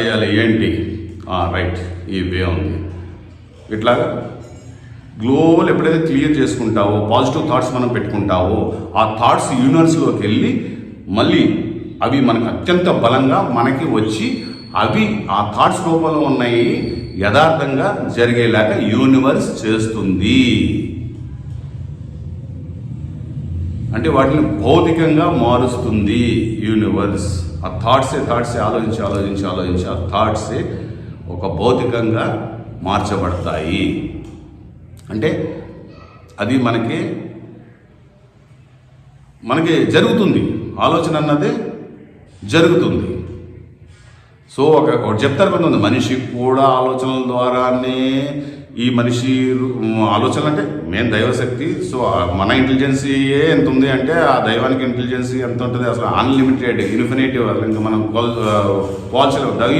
చేయాలి ఏంటి, రైట్, ఈ వే ఉంది. ఇట్లాగా గ్లోబల్ ఎప్పుడైతే క్లియర్ చేసుకుంటావో, పాజిటివ్ థాట్స్ మనం పెట్టుకుంటావో, ఆ థాట్స్ యూనివర్స్లోకి వెళ్ళి మళ్ళీ అవి మనకు అత్యంత బలంగా మనకి వచ్చి అవి ఆ థాట్స్ రూపంలో ఉన్నాయి యథార్థంగా జరిగేలాగా యూనివర్స్ చేస్తుంది. అంటే వాటిని భౌతికంగా మారుస్తుంది యూనివర్స్. ఆ థాట్సే ఆలోచించి ఆ థాట్సే ఒక భౌతికంగా మార్చబడతాయి. అంటే అది మనకి జరుగుతుంది, ఆలోచన అన్నది జరుగుతుంది. సో ఒకటి చెప్తారు కొంతమంది, మనిషి కూడా ఆలోచనల ద్వారానే ఈ మనిషి ఆలోచనలు అంటే మెయిన్ దైవశక్తి. సో మన ఇంటెలిజెన్సీయే ఎంత ఉంది అంటే ఆ దైవానికి ఇంటెలిజెన్సీ ఎంత ఉంటుంది, అసలు అన్లిమిటెడ్, ఇన్ఫినిటివ్, ఇంకా మనం పోల్చలేము. దైవం